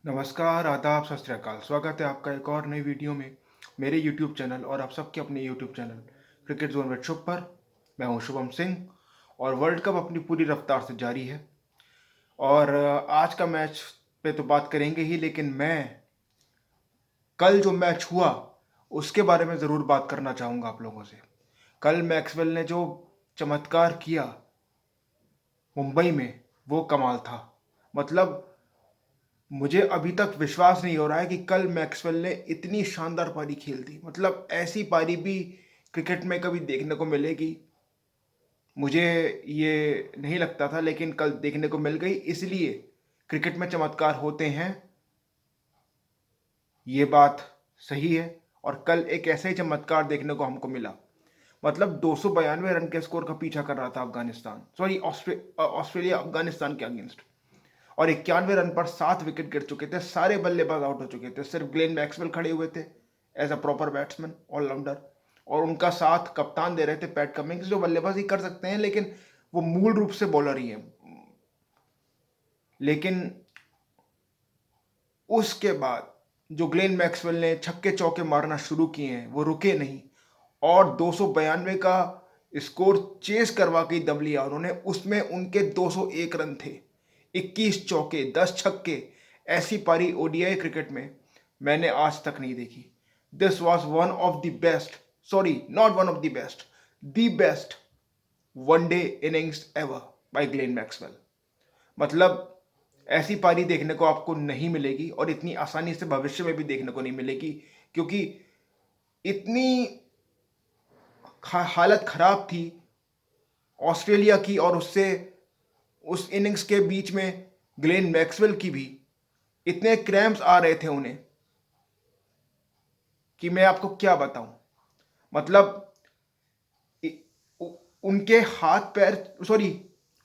नमस्कार, आदाब, सत श्री अकाल। स्वागत है आपका एक और नई वीडियो में मेरे यूट्यूब चैनल और आप सबके अपने YouTube channel cricket zone with Shubh पर। मैं हूं शुभम सिंह और वर्ल्ड कप अपनी पूरी रफ्तार से जारी है और आज का मैच पे तो बात करेंगे ही, लेकिन मैं कल जो मैच हुआ उसके बारे में ज़रूर बात करना चाहूँगा आप लोगों से। कल मैक्सवेल ने जो चमत्कार किया मुंबई में, वो कमाल था। मतलब मुझे अभी तक विश्वास नहीं हो रहा है कि कल मैक्सवेल ने इतनी शानदार पारी खेल दी। मतलब ऐसी पारी भी क्रिकेट में कभी देखने को मिलेगी, मुझे ये नहीं लगता था, लेकिन कल देखने को मिल गई। इसलिए क्रिकेट में चमत्कार होते हैं, ये बात सही है। और कल एक ऐसा ही चमत्कार देखने को हमको मिला। मतलब 292 रन के स्कोर का पीछा कर रहा था अफगानिस्तान, सॉरी ऑस्ट्रेलिया अफगानिस्तान के अगेंस्ट, और 91 रन पर 7 विकेट गिर चुके थे। सारे बल्लेबाज आउट हो चुके थे, सिर्फ ग्लेन मैक्सवेल खड़े हुए थे as a proper batsman, allrounder, और उनका साथ कप्तान दे रहे थे पैट कमिंग्स, जो बल्लेबाजी कर सकते हैं लेकिन वो मूल रूप से बॉलर ही है। लेकिन उसके बाद जो ग्लेन मैक्सवेल ने छक्के चौके मारना शुरू किए हैं, वो रुके नहीं और 292 का स्कोर चेस करवा के दम लिया उन्होंने। उसमें उनके 201 रन थे, 21 चौके, 10 छक्के। ऐसी पारी ओडीआई क्रिकेट में मैंने आज तक नहीं देखी। This was one of the best, sorry not one of the best, the best one day innings ever by Glenn Maxwell. मतलब ऐसी पारी देखने को आपको नहीं मिलेगी और इतनी आसानी से भविष्य में भी देखने को नहीं मिलेगी, क्योंकि इतनी हालत खराब थी ऑस्ट्रेलिया की, और उससे उस इनिंग्स के बीच में ग्लेन मैक्सवेल की भी इतने क्रैम्प्स आ रहे थे उन्हें कि मैं आपको क्या बताऊं। मतलब उनके हाथ पैर, सॉरी,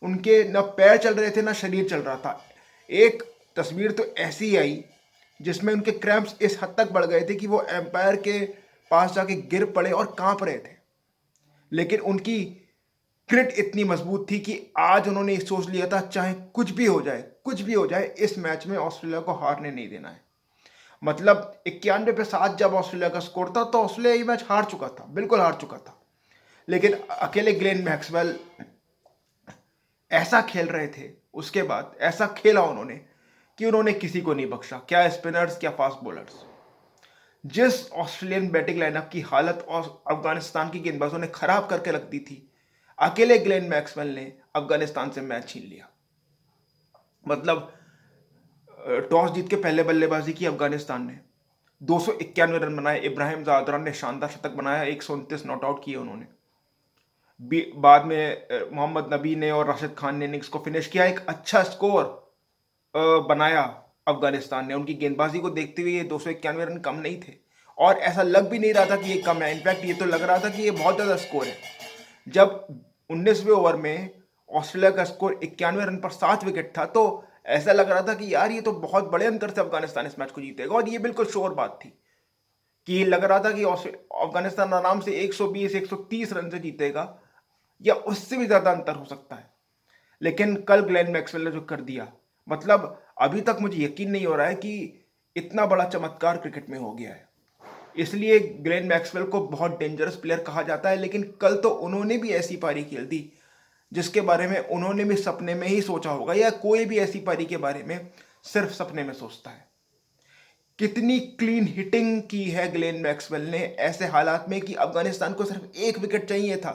उनके ना पैर चल रहे थे ना शरीर चल रहा था। एक तस्वीर तो ऐसी आई जिसमें उनके क्रैम्प्स इस हद तक बढ़ गए थे कि वो एम्पायर के पास जाके गिर पड़े और कांप रहे थे। लेकिन उनकी ग्रिट इतनी मजबूत थी कि आज उन्होंने सोच लिया था, चाहे कुछ भी हो जाए, कुछ भी हो जाए, इस मैच में ऑस्ट्रेलिया को हारने नहीं देना है। मतलब 91 पे 7 जब ऑस्ट्रेलिया का स्कोर था तो ऑस्ट्रेलिया ये मैच हार चुका था, बिल्कुल हार चुका था। लेकिन अकेले ग्लेन मैक्सवेल ऐसा खेल रहे थे, उसके बाद ऐसा खेला उन्होंने कि उन्होंने किसी को नहीं बख्शा, क्या स्पिनर्स क्या फास्ट बॉलर्स। जिस ऑस्ट्रेलियन बैटिंग लाइनअप की हालत और अफगानिस्तान की गेंदबाजों ने खराब करके रख दी थी, अकेले ग्लेन मैक्सवेल ने अफगानिस्तान से मैच छीन लिया। मतलब टॉस जीत के पहले बल्लेबाजी की अफगानिस्तान ने, 291 रन बनाए। इब्राहिम जादरान ने शानदार शतक बनाया, 129 नॉट आउट किए उन्होंने। बाद में मोहम्मद नबी ने और राशिद खान ने इनिंग्स को फिनिश किया। एक अच्छा स्कोर बनाया अफगानिस्तान ने। उनकी गेंदबाजी को देखते हुए ये 291 रन कम नहीं थे, और ऐसा लग भी नहीं रहा था कि ये कम है। इनफैक्ट ये तो लग रहा था कि ये बहुत ज़्यादा स्कोर है। जब 19वें ओवर में ऑस्ट्रेलिया का स्कोर 91 रन पर 7 विकेट था, तो ऐसा लग रहा था कि यार ये तो बहुत बड़े अंतर से अफगानिस्तान इस मैच को जीतेगा, और ये बिल्कुल श्योर बात थी कि लग रहा था कि अफगानिस्तान आराम से 120 130 रन से जीतेगा, या उससे भी ज्यादा अंतर हो सकता है। लेकिन कल ग्लेन मैक्सवेल ने जो कर दिया, मतलब अभी तक मुझे यकीन नहीं हो रहा है कि इतना बड़ा चमत्कार क्रिकेट में हो गया है। इसलिए ग्लेन मैक्सवेल को बहुत डेंजरस प्लेयर कहा जाता है। लेकिन कल तो उन्होंने भी ऐसी पारी खेल दी जिसके बारे में उन्होंने भी सपने में ही सोचा होगा, या कोई भी ऐसी पारी के बारे में सिर्फ सपने में सोचता है। कितनी क्लीन हिटिंग की है ग्लेन मैक्सवेल ने ऐसे हालात में कि अफगानिस्तान को सिर्फ एक विकेट चाहिए था।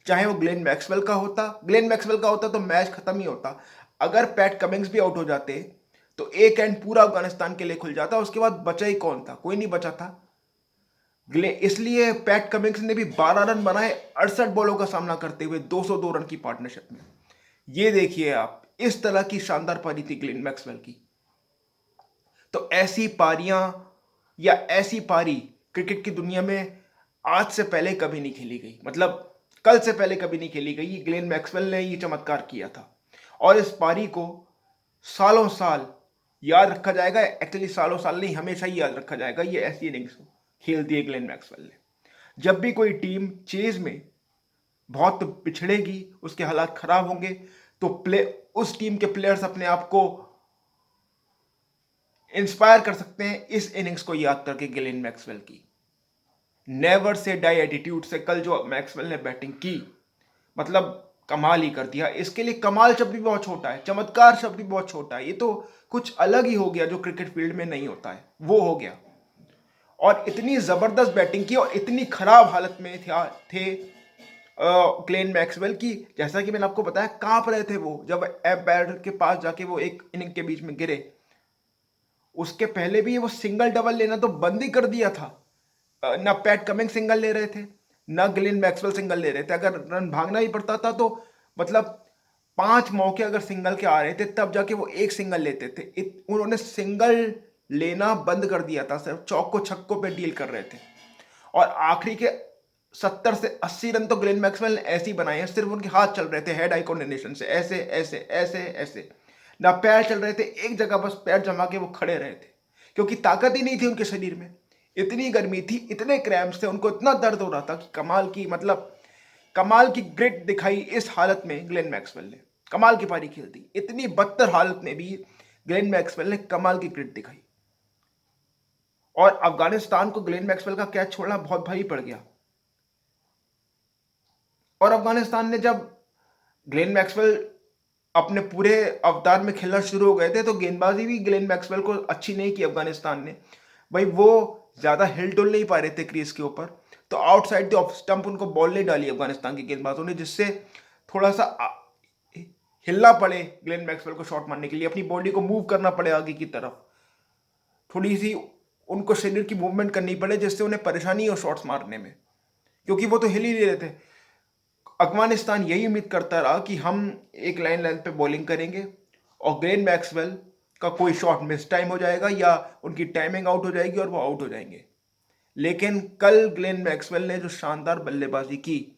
चाहे वो ग्लेन मैक्सवेल का होता तो मैच खत्म ही होता। अगर पैट कमिंग्स भी आउट हो जाते तो एक एंड पूरा अफगानिस्तान के लिए खुल जाता। उसके बाद बचा ही कौन था? कोई नहीं बचा था। इसलिए पैट कमिंग्स ने भी 12 रन बनाए 68 बॉलों का सामना करते हुए 202 रन की पार्टनरशिप में। ये देखिए आप, इस तरह की शानदार पारी थी ग्लेन मैक्सवेल की। तो ऐसी पारियां या ऐसी पारी क्रिकेट की दुनिया में आज से पहले कभी नहीं खेली गई। मतलब कल से पहले कभी नहीं खेली गई। ग्लेन मैक्सवेल ने ये चमत्कार किया था, और इस पारी को सालों साल याद रखा जाएगा। एक्चुअली सालों साल नहीं, हमेशा ही याद रखा जाएगा। ये ऐसी इनिंग्स खेल दी है ग्लेन मैक्सवेल ने। जब भी कोई टीम चेज में बहुत पिछड़ेगी, उसके हालात खराब होंगे, तो उस टीम के प्लेयर्स अपने आप को इंस्पायर कर सकते हैं इस इनिंग्स को याद करके ग्लेन मैक्सवेल की नेवर से डाई एटीट्यूड से कल जो मैक्सवेल ने बैटिंग की, मतलब कमाल ही कर दिया। इसके लिए कमाल शब्द भी बहुत छोटा है, चमत्कार शब्द भी बहुत छोटा है, ये तो कुछ अलग ही हो गया जो क्रिकेट फील्ड में नहीं होता है, वो हो गया। और इतनी जबरदस्त बैटिंग की और इतनी खराब हालत में थे ग्लेन मैक्सवेल की, जैसा कि मैंने आपको बताया कांप रहे थे वो जब एम्पायर के पास जाके वो एक इनिंग के बीच में गिरे। उसके पहले भी वो सिंगल डबल लेना तो बंद ही कर दिया था। ना पैट कमिंग सिंगल ले रहे थे, ना ग्लेन मैक्सवेल सिंगल ले रहे थे। अगर रन भागना ही पड़ता था तो मतलब 5 मौके अगर सिंगल के आ रहे थे तब जाके वो एक सिंगल लेते थे। उन्होंने सिंगल लेना बंद कर दिया था, सिर्फ चौको छक्कों पे डील कर रहे थे। और आखिरी के 70 से 80 रन तो ग्लेन मैक्सवेल ने ऐसे ही बनाए हैं, सिर्फ उनके हाथ चल रहे थे हेड आई कोऑर्डिनेशन से, ऐसे ऐसे ऐसे ऐसे, ना पैर चल रहे थे, एक जगह बस पैर जमा के वो खड़े रहे थे, क्योंकि ताकत ही नहीं थी उनके शरीर में। इतनी गर्मी थी, इतने क्रैम्प्स थे, उनको इतना दर्द हो रहा था कि कमाल की, मतलब कमाल की ग्रिट दिखाई इस हालत में ग्लेन मैक्सवेल ने। कमाल की पारी खेल दी, इतनी बदतर हालत में भी ग्लेन मैक्सवेल ने कमाल की ग्रिट दिखाई। और अफगानिस्तान को ग्लेन मैक्सवेल का कैच छोड़ना बहुत भारी पड़ गया। और अफगानिस्तान ने जब ग्लेन मैक्सवेल अपने पूरे अवतार में खेलना शुरू हो गए थे तो गेंदबाजी भी ग्लेन मैक्सवेल को अच्छी नहीं की अफगानिस्तान ने। भाई वो ज्यादा हिल डुल नहीं पा रहे थे क्रीज के ऊपर, तो आउटसाइड द ऑफ स्टंप उनको बॉल नहीं डाली अफगानिस्तान के गेंदबाजों ने, जिससे थोड़ा सा हिलना पड़े ग्लेन मैक्सवेल को शॉट मारने के लिए, अपनी बॉडी को मूव करना पड़े आगे की तरफ, थोड़ी सी उनको शरीर की मूवमेंट करनी पड़े जिससे उन्हें परेशानी हो शॉट्स मारने में, क्योंकि वो तो हिल ही नहीं रहे थे। अफगानिस्तान यही उम्मीद करता रहा कि हम एक लाइन लेंथ पे बॉलिंग करेंगे और ग्लेन मैक्सवेल का कोई शॉट मिस टाइम हो जाएगा या उनकी टाइमिंग आउट हो जाएगी और वो आउट हो जाएंगे। लेकिन कल ग्लेन मैक्सवेल ने जो शानदार बल्लेबाजी की,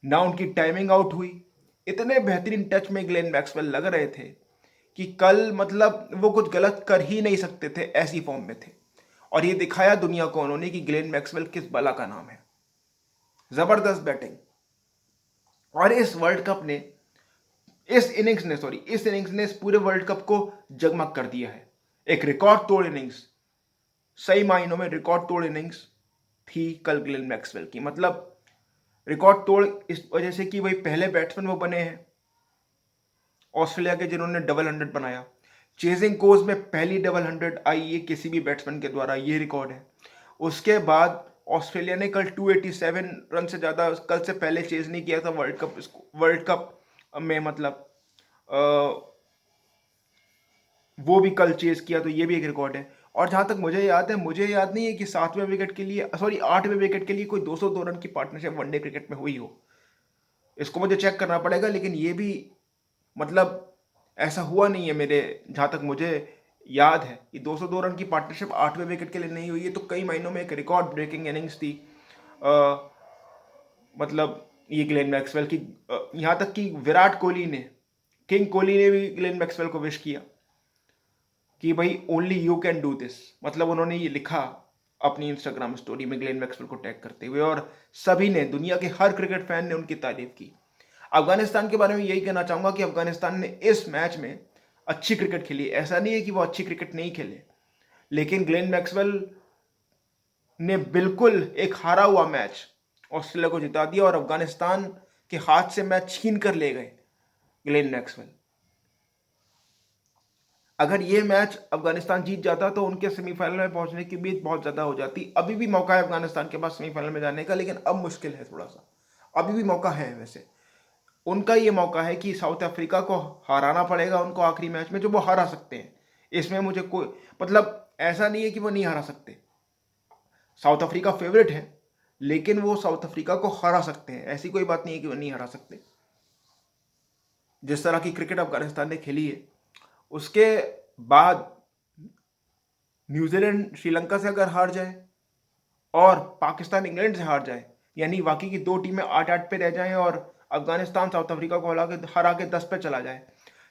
ना उनकी टाइमिंग आउट हुई, इतने बेहतरीन टच में ग्लेन मैक्सवेल लग रहे थे कि कल मतलब वो कुछ गलत कर ही नहीं सकते थे, ऐसी फॉर्म में थे। और ये दिखाया दुनिया को उन्होंने कि ग्लेन मैक्सवेल किस बला का नाम है। जबरदस्त बैटिंग। और इस वर्ल्ड कप ने इस इनिंग्स ने इस पूरे वर्ल्ड कप को जगमग कर दिया है। एक रिकॉर्ड तोड़ इनिंग्स, सही मायनों में रिकॉर्ड तोड़ इनिंग्स थी कल ग्लेन मैक्सवेल की। मतलब रिकॉर्ड तोड़ इस वजह से कि वही पहले बैट्समैन वो बने हैं ऑस्ट्रेलिया के जिन्होंने डबल 100 बनाया। चेजिंग कोर्स में पहली डबल 100 आई ये किसी भी बैट्समैन के द्वारा, ये रिकॉर्ड है। उसके बाद ऑस्ट्रेलिया ने कल 287 रन से ज़्यादा कल से पहले चेज नहीं किया था वर्ल्ड कप में, मतलब वो भी कल चेज किया, तो ये भी एक रिकॉर्ड है। और जहां तक मुझे याद है, मुझे याद नहीं है कि 7वें विकेट के लिए, सॉरी 8वें विकेट के लिए कोई 202 रन की पार्टनरशिप वनडे क्रिकेट में हुई हो। इसको मुझे चेक करना पड़ेगा, लेकिन ये भी मतलब ऐसा हुआ नहीं है मेरे, जहां तक मुझे याद है कि 202 रन की पार्टनरशिप 8वें विकेट के लिए नहीं हुई है, तो कई महीनों में एक रिकॉर्ड ब्रेकिंग इनिंग्स थी। मतलब ये ग्लेन मैक्सवेल की, यहाँ तक कि विराट कोहली ने, किंग कोहली ने भी ग्लेन मैक्सवेल को विश किया कि भाई only you can do this. मतलब उन्होंने ये लिखा अपनी इंस्टाग्राम स्टोरी में ग्लेन मैक्सवेल को टैग करते हुए, और सभी ने, दुनिया के हर क्रिकेट फैन ने उनकी तारीफ की। अफगानिस्तान के बारे में यही कहना चाहूंगा कि अफगानिस्तान ने इस मैच में अच्छी क्रिकेट खेली। ऐसा नहीं है कि वो अच्छी क्रिकेट नहीं खेले, लेकिन ग्लेन मैक्सवेल ने बिल्कुल एक हारा हुआ मैच ऑस्ट्रेलिया को जिता दिया और अफगानिस्तान के हाथ से मैच छीन कर ले गए ग्लेन मैक्सवेल। अगर ये मैच अफगानिस्तान जीत जाता तो उनके सेमीफाइनल में पहुंचने की उम्मीद बहुत ज्यादा हो जाती। अभी भी मौका है अफगानिस्तान के पास सेमीफाइनल में जाने का, लेकिन अब मुश्किल है थोड़ा सा। अभी भी मौका है, वैसे उनका ये मौका है कि साउथ अफ्रीका को हराना पड़ेगा उनको आखिरी मैच में, जो वो हरा सकते हैं। इसमें मुझे कोई मतलब ऐसा नहीं है कि वो नहीं हरा सकते। साउथ अफ्रीका फेवरेट है, लेकिन वो साउथ अफ्रीका को हरा सकते हैं, ऐसी कोई बात नहीं है कि वो नहीं हरा सकते। जिस तरह की क्रिकेट अफगानिस्तान ने खेली है, उसके बाद न्यूजीलैंड श्रीलंका से अगर हार जाए और पाकिस्तान इंग्लैंड से हार जाए, यानी बाकी की 2 टीमें 8-8 पे रह जाएं और अफगानिस्तान साउथ अफ्रीका को हरा के 10 पे चला जाए,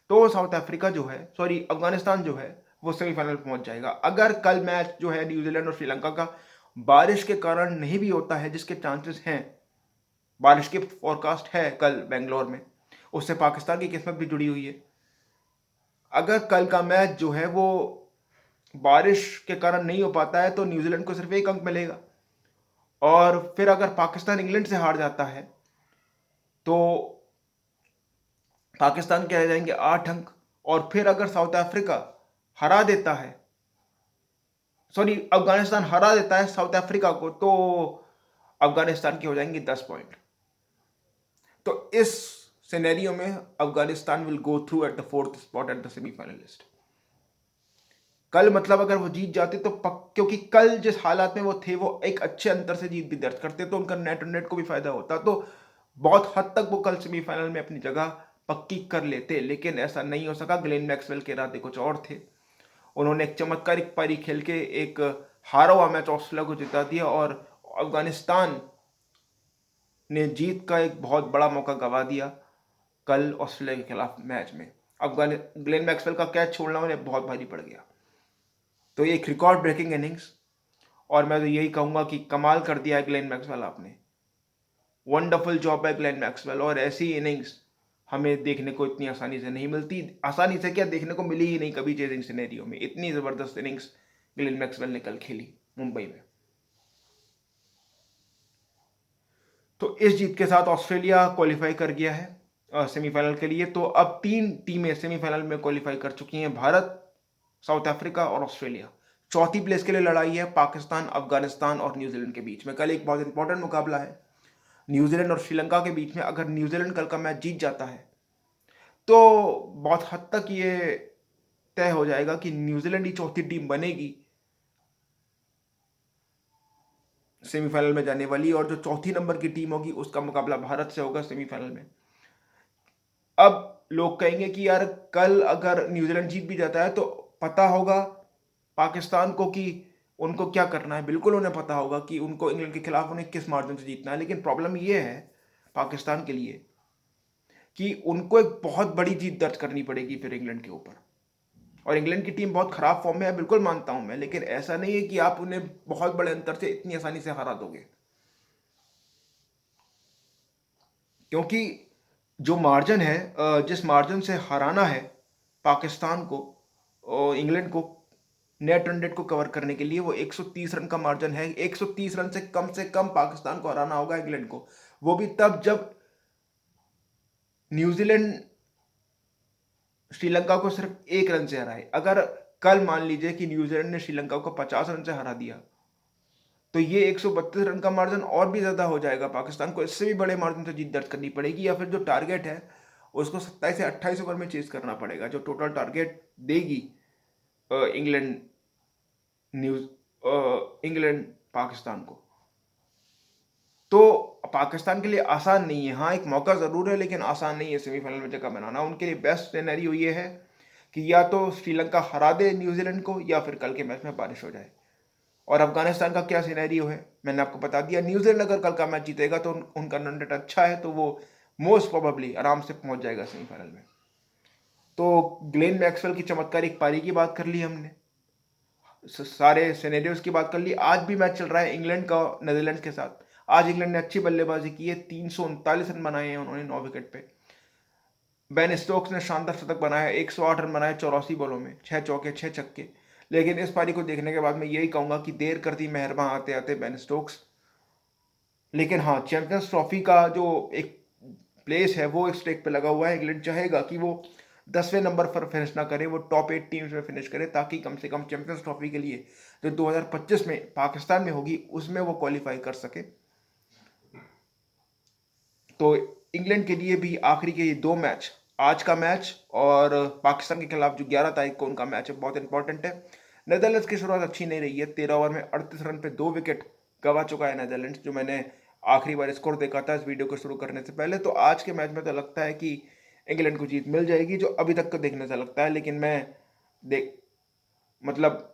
तो साउथ अफ्रीका जो है, सॉरी अफगानिस्तान जो है, वो सेमीफाइनल पहुंच जाएगा। अगर कल मैच जो है न्यूजीलैंड और श्रीलंका का बारिश के कारण नहीं भी होता है, जिसके चांसेस हैं, बारिश की फोरकास्ट है कल बेंगलोर में, उससे पाकिस्तान की किस्मत भी जुड़ी हुई है। अगर कल का मैच जो है वो बारिश के कारण नहीं हो पाता है तो न्यूजीलैंड को सिर्फ 1 अंक मिलेगा। और फिर अगर पाकिस्तान इंग्लैंड से हार जाता है तो पाकिस्तान के रह जाएंगे 8 अंक। और फिर अगर साउथ अफ्रीका हरा देता है, सॉरी अफगानिस्तान हरा देता है साउथ अफ्रीका को, तो अफगानिस्तान के हो जाएंगे 10 पॉइंट। तो इस सिनेरियो में Afghanistan will go through at the 4th spot at the semifinal list. कल मतलब अगर वो जीत जाते तो क्योंकि कल जिस हालात में वो थे वो एक अच्छे अंतर से जीत भी दर्ज करते तो उनका नेट नेट को भी फायदा होता, तो बहुत हद तक वो कल सेमीफाइनल में अपनी जगह पक्की कर लेते, लेकिन ऐसा नहीं हो सका। ग्लेन मैक्सवेल के इरादे कुछ और थे। उन्होंने एक चमत्कारिक पारी खेल के एक हारा हुआ मैच ऑस्ट्रेलिया को जिता दिया और अफगानिस्तान ने जीत का एक बहुत बड़ा मौका गंवा दिया कल ऑस्ट्रेलिया के खिलाफ मैच में। ग्लेन मैक्सवेल का कैच छोड़ना उन्हें बहुत भारी पड़ गया। तो ये एक रिकॉर्ड ब्रेकिंग इनिंग्स, और मैं तो यही कहूंगा कि कमाल कर दिया है ग्लेन मैक्सवेल आपने। वंडरफुल जॉब है ग्लेन मैक्सवेल, और ऐसी इनिंग्स हमें देखने को इतनी आसानी से नहीं मिलती। आसानी से क्या, देखने को मिली ही नहीं कभी चेजिंग सिनेरियो में। इतनी जबरदस्त इनिंग्स ग्लेन मैक्सवेल ने कल खेली मुंबई में। तो इस जीत के साथ ऑस्ट्रेलिया क्वालिफाई कर गया है सेमीफाइनल के लिए। तो अब 3 टीमें सेमीफाइनल में क्वालिफाई कर चुकी हैं, भारत, साउथ अफ्रीका और ऑस्ट्रेलिया। चौथी प्लेस के लिए लड़ाई है पाकिस्तान, अफगानिस्तान और न्यूजीलैंड के बीच में। कल एक बहुत इंपॉर्टेंट मुकाबला है न्यूजीलैंड और श्रीलंका के बीच में। अगर न्यूजीलैंड कल का मैच जीत जाता है तो बहुत हद तक ये तय हो जाएगा कि न्यूजीलैंड ही चौथी टीम बनेगी सेमीफाइनल में जाने वाली, और जो चौथी नंबर की टीम होगी उसका मुकाबला भारत से होगा सेमीफाइनल में। अब लोग कहेंगे कि यार कल अगर न्यूजीलैंड जीत भी जाता है तो पता होगा पाकिस्तान को कि उनको क्या करना है। बिल्कुल उन्हें पता होगा कि उनको इंग्लैंड के खिलाफ उन्हें किस मार्जिन से जीतना है, लेकिन प्रॉब्लम यह है पाकिस्तान के लिए कि उनको एक बहुत बड़ी जीत दर्ज करनी पड़ेगी फिर इंग्लैंड के ऊपर। और इंग्लैंड की टीम बहुत खराब फॉर्म में है, बिल्कुल मानता हूं मैं, लेकिन ऐसा नहीं है कि आप उन्हें बहुत बड़े अंतर से इतनी आसानी से हरा दोगे, क्योंकि जो मार्जिन है, जिस मार्जिन से हराना है पाकिस्तान को और इंग्लैंड को नेट रन रेट को कवर करने के लिए, वो 130 रन का मार्जिन है। 130 रन से कम पाकिस्तान को हराना होगा इंग्लैंड को, वो भी तब जब न्यूजीलैंड श्रीलंका को सिर्फ 1 रन से हराए। अगर कल मान लीजिए कि न्यूजीलैंड ने श्रीलंका को 50 रन से हरा दिया तो ये 132 रन का मार्जिन और भी ज्यादा हो जाएगा। पाकिस्तान को इससे भी बड़े मार्जिन से जीत दर्ज करनी पड़ेगी, या फिर जो टारगेट है उसको 27 से 28 ओवर में चेज करना पड़ेगा, जो टोटल टारगेट देगी इंग्लैंड इंग्लैंड पाकिस्तान को। तो पाकिस्तान के लिए आसान नहीं है। हाँ, एक मौका जरूर है, लेकिन आसान नहीं है सेमीफाइनल में जगह बनाना। उनके लिए बेस्ट सिनेरियो ये है कि या तो श्रीलंका हरा दे न्यूजीलैंड को, या फिर कल के मैच में बारिश हो जाए। और अफगानिस्तान का क्या सिनेरियो है मैंने आपको बता दिया। न्यूजीलैंड अगर कल का मैच जीतेगा तो उनका रन रेट अच्छा है, तो वो मोस्ट प्रोबेबली आराम से पहुंच जाएगा सेमीफाइनल में। तो ग्लेन मैक्सवेल की चमत्कारिक पारी की बात कर ली हमने, सारे सिनेरियोज की बात कर ली। आज भी मैच चल रहा है इंग्लैंड का नीदरलैंड्स के साथ। आज इंग्लैंड ने अच्छी बल्लेबाजी की है, 339 रन बनाए हैं उन्होंने 9 विकेट पे। बेन स्टोक्स ने शानदार शतक बनाया, 108 रन बनाए 84 बॉलों में, 6 चौके 6 छक्के। लेकिन इस पारी को देखने के बाद मैं यही कहूंगा कि देर कर दी मेहरबान आते आते बेन स्टोक्स। लेकिन हाँ, चैंपियंस ट्रॉफी का जो एक प्लेस है वो एक स्टेक पे लगा हुआ है। इंग्लैंड चाहेगा कि वो 10वें नंबर पर फिनिश ना करे, वो टॉप 8 टीम्स में फिनिश करे, ताकि कम से कम चैंपियंस ट्रॉफी के लिए जो 2025 में पाकिस्तान में होगी उसमें वो क्वालिफाई कर सके। तो इंग्लैंड के लिए भी आखिरी के ये 2 मैच, आज का मैच और पाकिस्तान के खिलाफ जो 11 तारीख को उनका मैच है, बहुत इंपॉर्टेंट है। नेदरलैंड्स की शुरुआत अच्छी नहीं रही है, 13 ओवर में 38 रन पे 2 विकेट गवा चुका है नेदरलैंड्स, जो मैंने आखिरी बार स्कोर देखा था इस वीडियो को शुरू करने से पहले। तो आज के मैच में तो लगता है कि इंग्लैंड को जीत मिल जाएगी, जो अभी तक को देखने से लगता है। लेकिन मैं देख मतलब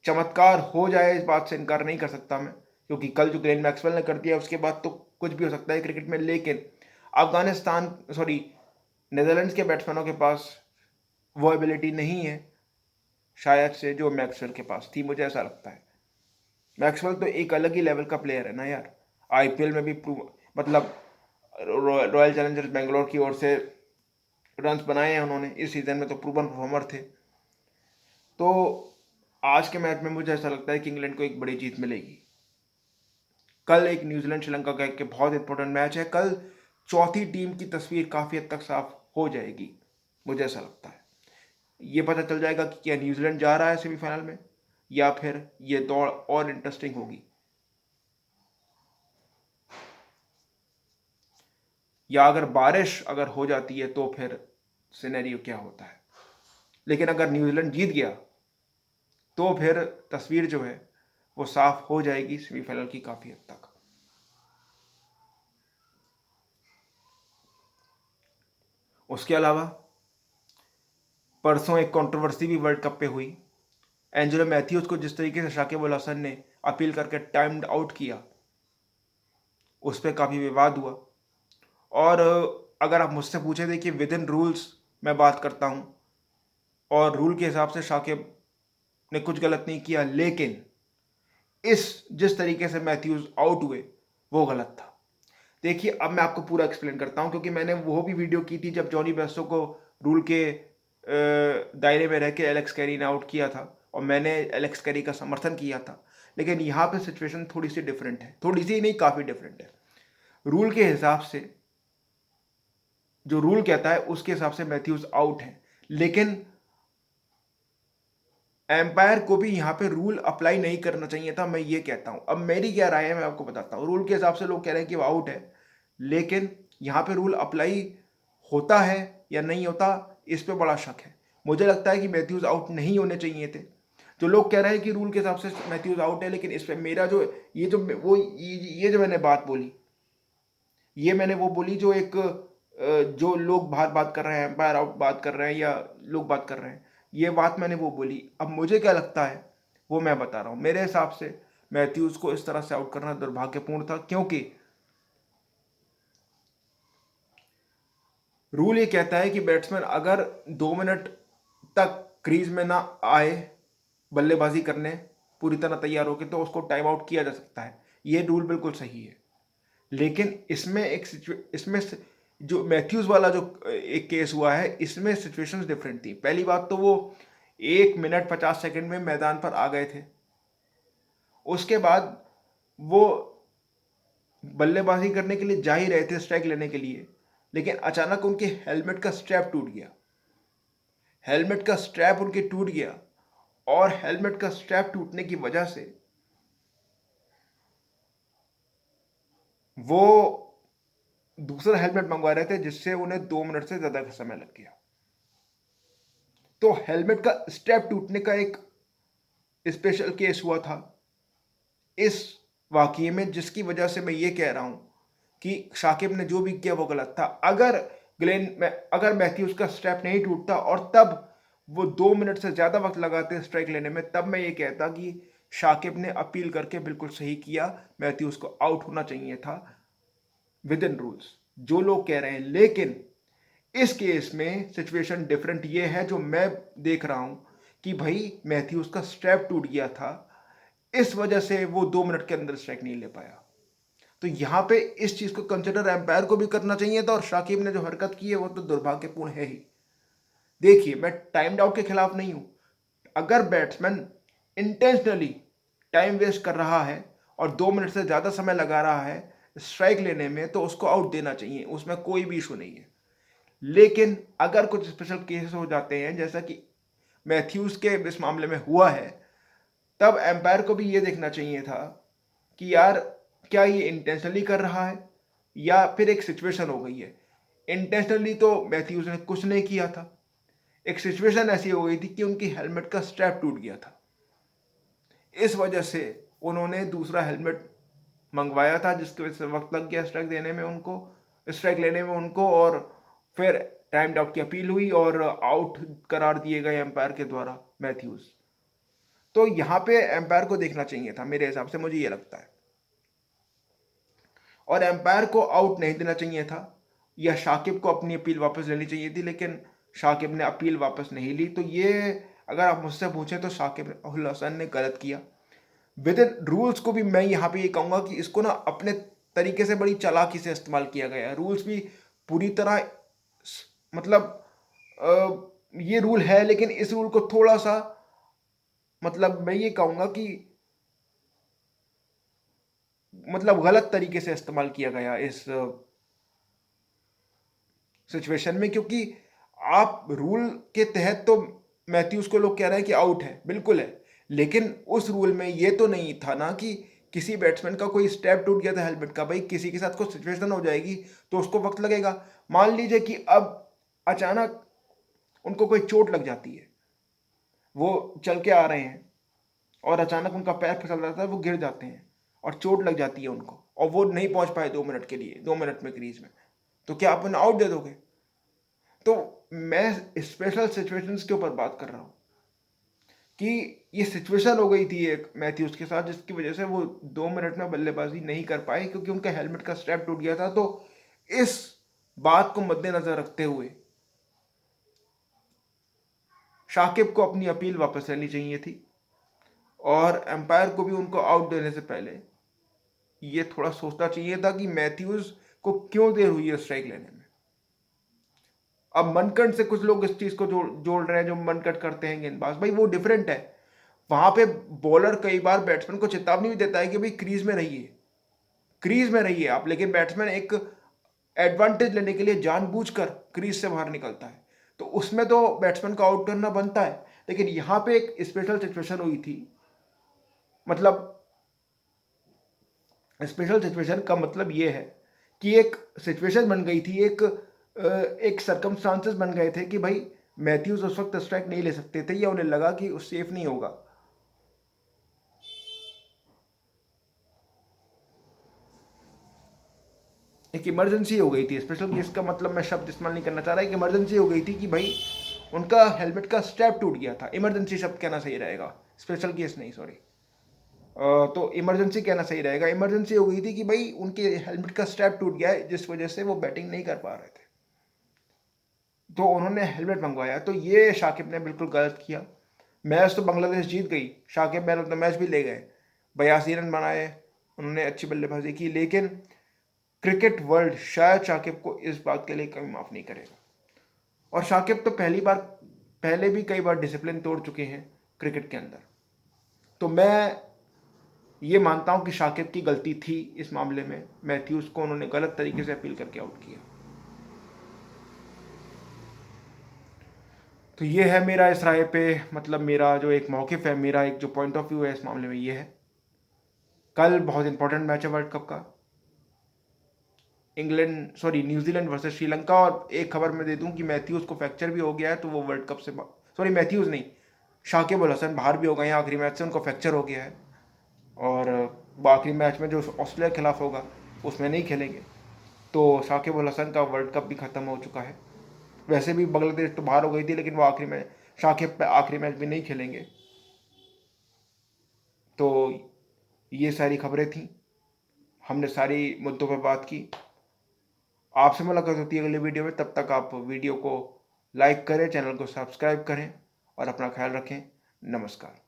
चमत्कार हो जाए इस बात से इनकार नहीं कर सकता मैं, क्योंकि कल जो ग्लेन मैक्सवेल ने कर दिया उसके बाद तो कुछ भी हो सकता है क्रिकेट में। लेकिन अफगानिस्तान सॉरी नेदरलैंड्स के बैट्समैनों के पास वो एबिलिटी नहीं है शायद से जो मैक्सवेल के पास थी, मुझे ऐसा लगता है। मैक्सवेल तो एक अलग ही लेवल का प्लेयर है ना यार। आईपीएल में भी मतलब रॉयल चैलेंजर्स बेंगलोर की ओर से रन्स बनाए हैं उन्होंने इस सीज़न में, तो प्रूवन परफॉर्मर थे। तो आज के मैच में मुझे ऐसा लगता है कि इंग्लैंड को एक बड़ी जीत मिलेगी। कल एक न्यूजीलैंड श्रीलंका का एक बहुत इंपॉर्टेंट मैच है। कल चौथी टीम की तस्वीर काफ़ी हद तक साफ हो जाएगी, मुझे ऐसा लगता है। ये पता चल जाएगा कि क्या न्यूजीलैंड जा रहा है सेमीफाइनल में, या फिर ये दौड़ और इंटरेस्टिंग होगी, या अगर बारिश अगर हो जाती है तो फिर सिनेरियो क्या होता है। लेकिन अगर न्यूजीलैंड जीत गया तो फिर तस्वीर जो है वो साफ हो जाएगी सेमीफाइनल की काफ़ी हद तक। उसके अलावा परसों एक कंट्रोवर्सी भी वर्ल्ड कप पे हुई। एंजेलो मैथ्यूज को जिस तरीके से शाकिब अल हसन ने अपील करके टाइम्ड आउट किया, उस पर काफ़ी विवाद हुआ। और अगर आप मुझसे पूछे थे कि विद इन रूल्स मैं बात करता हूँ और रूल के हिसाब से शाकिब ने कुछ गलत नहीं किया, लेकिन जिस तरीके से मैथ्यूज आउट हुए वो गलत था। देखिए, अब मैं आपको पूरा एक्सप्लेन करता हूं, क्योंकि मैंने वो भी वीडियो की थी जब जॉनी बेस्टो को रूल के दायरे में रह के एलेक्स कैरी ने आउट किया था, और मैंने एलेक्स कैरी का समर्थन किया था। लेकिन यहाँ पे सिचुएशन थोड़ी सी डिफरेंट है, थोड़ी सी नहीं, काफ़ी डिफरेंट है। रूल के हिसाब से जो रूल कहता है उसके हिसाब से मैथ्यूज आउट है, लेकिन एम्पायर को भी यहाँ पे रूल अप्लाई नहीं करना चाहिए था, मैं ये कहता हूँ। अब मेरी क्या राय है मैं आपको बताता हूँ। रूल के हिसाब से लोग कह रहे हैं कि वो आउट है, लेकिन यहाँ पे रूल अप्लाई होता है या नहीं होता, इस पे बड़ा शक है। मुझे लगता है कि मैथ्यूज आउट नहीं होने चाहिए थे। जो लोग कह रहे हैं कि रूल के हिसाब से मैथ्यूज आउट है, लेकिन इस पे मेरा जो ये जो मैंने बात बोली, ये मैंने वो बोली जो एक जो लोग बाहर बात कर रहे हैं, एम्पायर आउट बात कर रहे हैं या लोग बात कर रहे हैं, ये बात मैंने वो बोली। अब मुझे क्या लगता है वो मैं बता रहा हूँ। मेरे हिसाब से मैथ्यूज को इस तरह से आउट करना दुर्भाग्यपूर्ण था, क्योंकि रूल ये कहता है कि बैट्समैन अगर 2 मिनट तक क्रीज में ना आए बल्लेबाजी करने पूरी तरह तैयार होकर, तो उसको टाइम आउट किया जा सकता है। ये रूल बिल्कुल सही है। लेकिन इसमें जो मैथ्यूज वाला जो एक केस हुआ है, इसमें सिचुएशंस डिफरेंट थी। पहली बात तो वो 1 मिनट 50 सेकंड में मैदान पर आ गए थे। उसके बाद वो बल्लेबाजी करने के लिए जा ही रहे थे, स्ट्राइक लेने के लिए, लेकिन अचानक उनके हेलमेट का स्ट्रैप टूट गया। हेलमेट का स्ट्रैप उनके टूट गया, और हेलमेट का स्ट्रैप टूटने की वजह से वो दूसरा हेलमेट मंगवा रहे थे, जिससे उन्हें 2 मिनट से ज्यादा का समय लग गया। तो हेलमेट का स्ट्रैप टूटने का एक स्पेशल केस हुआ था इस वाकये में, जिसकी वजह से मैं ये कह रहा हूं कि शाकिब ने जो भी किया वो गलत था। अगर मैथ्यूज का स्ट्रैप नहीं टूटता और तब वो 2 मिनट से ज्यादा वक्त लगाते स्ट्राइक लेने में, तब मैं ये कहता कि शाकिब ने अपील करके बिल्कुल सही किया, मैथ्यूज को आउट होना चाहिए था विद इन रूल्स, जो लोग कह रहे हैं। लेकिन इस केस में सिचुएशन डिफरेंट ये है जो मैं देख रहा हूं कि भाई मैथ्यूज का स्ट्रैप टूट गया था, इस वजह से वो 2 मिनट के अंदर स्ट्राइक नहीं ले पाया। तो यहां पे इस चीज को कंसिडर एम्पायर को भी करना चाहिए था, और शाकिब ने जो हरकत की है वो तो दुर्भाग्यपूर्ण है ही। देखिए, मैं टाइम आउट के खिलाफ नहीं हूं। अगर बैट्समैन इंटेंशनली टाइम वेस्ट कर रहा है और 2 मिनट से ज्यादा समय लगा रहा है स्ट्राइक लेने में, तो उसको आउट देना चाहिए, उसमें कोई भी इशू नहीं है। लेकिन अगर कुछ स्पेशल केसेस हो जाते हैं, जैसा कि मैथ्यूज के इस मामले में हुआ है, तब एम्पायर को भी ये देखना चाहिए था कि यार क्या ये इंटेंशनली कर रहा है या फिर एक सिचुएशन हो गई है। इंटेंशनली तो मैथ्यूज ने कुछ नहीं किया था, एक सिचुएशन ऐसी हो गई थी कि उनकी हेलमेट का स्ट्रैप टूट गया था, इस वजह से उन्होंने दूसरा हेलमेट मंगवाया था, जिसकी वजह से वक्त लग गया स्ट्राइक लेने में उनको, और फिर टाइम आउट की अपील हुई और आउट करार दिए गए एम्पायर के द्वारा मैथ्यूज। तो यहां पे एम्पायर को देखना चाहिए था, मेरे हिसाब से, मुझे ये लगता है। और एम्पायर को आउट नहीं देना चाहिए था, या शाकिब को अपनी अपील वापस लेनी चाहिए थी, लेकिन शाकिब ने अपील वापस नहीं ली। तो ये अगर आप मुझसे पूछें तो शाकिब अल हसन ने गलत किया। विद इन रूल्स को भी मैं यहाँ पे ये कहूँगा कि इसको ना अपने तरीके से बड़ी चालाकी से इस्तेमाल किया गया है। रूल्स भी पूरी तरह मतलब ये रूल है, लेकिन इस रूल को थोड़ा सा, मतलब मैं ये कहूंगा कि मतलब गलत तरीके से इस्तेमाल किया गया इस सिचुएशन में, क्योंकि आप रूल के तहत तो मैथ्यूज को लोग कह रहे हैं कि आउट है, बिल्कुल है, लेकिन उस रूल में ये तो नहीं था ना कि किसी बैट्समैन का कोई स्टेप टूट गया था हेलमेट का, भाई किसी के साथ कोई सिचुएशन हो जाएगी तो उसको वक्त लगेगा। मान लीजिए कि अब अचानक उनको कोई चोट लग जाती है, वो चल के आ रहे हैं और अचानक उनका पैर फिसल जाता है, वो गिर जाते हैं और चोट लग जाती है उनको, और वो नहीं पहुंच पाए 2 मिनट के लिए, 2 मिनट में क्रीज में, तो क्या आप उन्हें आउट दे दोगे? तो मैं स्पेशल सिचुएशंस के ऊपर बात कर रहा हूं कि ये सिचुएशन हो गई थी एक मैथ्यूज के साथ, जिसकी वजह से वो 2 मिनट में बल्लेबाजी नहीं कर पाए, क्योंकि उनका हेलमेट का स्ट्रैप टूट गया था। तो इस बात को मद्देनजर रखते हुए शाकिब को अपनी अपील वापस लेनी चाहिए थी, और एम्पायर को भी उनको आउट देने से पहले ये थोड़ा सोचना चाहिए था कि मैथ्यूज को क्यों देर हुई है स्ट्राइक लेने में। अब मनकट से कुछ लोग इस चीज को जोड़ रहे हैं, जो मनकट करते हैं गेंदबाज, भाई वो डिफरेंट है। वहां पे बॉलर कई बार बैट्समैन को चेतावनी भी देता है कि भाई क्रीज में रहिए, क्रीज में रहिए आप, लेकिन बैट्समैन एक एडवांटेज लेने के लिए जानबूझकर क्रीज से बाहर निकलता है, तो उसमें तो बैट्समैन को आउट करना बनता है। लेकिन यहां पे एक स्पेशल सिचुएशन हुई थी, मतलब स्पेशल सिचुएशन का मतलब ये है कि एक सिचुएशन बन गई थी, एक सरकमस्टांसेस बन गए थे कि भाई मैथ्यूज उस वक्त स्ट्राइक नहीं ले सकते थे, या उन्हें लगा कि उस सेफ नहीं होगा। एक इमरजेंसी हो गई थी, स्पेशल केस का मतलब मैं शब्द इस्तेमाल नहीं करना चाह रहा, एक इमरजेंसी हो गई थी कि भाई उनका हेलमेट का स्ट्रैप टूट गया था, इमरजेंसी शब्द कहना सही रहेगा, स्पेशल केस नहीं, सॉरी। तो इमरजेंसी कहना सही रहेगा, इमरजेंसी हो गई थी कि भाई उनके हेलमेट का स्ट्रैप टूट गया है, जिस वजह से वो बैटिंग नहीं कर पा रहे थे, तो उन्होंने हेलमेट मंगवाया। तो ये शाकिब ने बिल्कुल गलत किया। मैच तो बांग्लादेश जीत गई, Shakib man of the match भी ले गए, 82 रन बनाए, उन्होंने अच्छी बल्लेबाजी की, लेकिन क्रिकेट वर्ल्ड शायद शाकिब को इस बात के लिए कभी माफ नहीं करेगा। और शाकिब तो पहले भी कई बार डिसिप्लिन तोड़ चुके हैं क्रिकेट के अंदर, तो मैं ये मानता हूं कि शाकिब की गलती थी इस मामले में, मैथ्यूज को उन्होंने गलत तरीके से अपील करके आउट किया। तो ये है मेरा इस राय पे, मतलब मेरा जो एक मौक़िफ़ है, मेरा एक जो पॉइंट ऑफ व्यू है इस मामले में, ये है। कल बहुत इंपॉर्टेंट मैच है वर्ल्ड कप का, न्यूजीलैंड वर्सेस श्रीलंका। और एक खबर मैं दे दूं कि मैथ्यूज को फ्रैक्चर भी हो गया है, तो वो वर्ल्ड कप से मैथ्यूज नहीं, शाकिब अल हसन बाहर भी हो गए हैं आखिरी मैच से, उनको फ्रैक्चर हो गया है, और आखिरी मैच में जो ऑस्ट्रेलिया के खिलाफ होगा उसमें नहीं खेलेंगे। तो शाकिब अल हसन का वर्ल्ड कप भी ख़त्म हो चुका है। वैसे भी बांग्लादेश तो बाहर हो गई थी, लेकिन वो आखिरी में शाकिब आखिरी मैच भी नहीं खेलेंगे। तो ये सारी खबरें थी, हमने सारी मुद्दों पर बात की। आपसे मुलाकात होती है अगले वीडियो में, तब तक आप वीडियो को लाइक करें, चैनल को सब्सक्राइब करें और अपना ख्याल रखें। नमस्कार।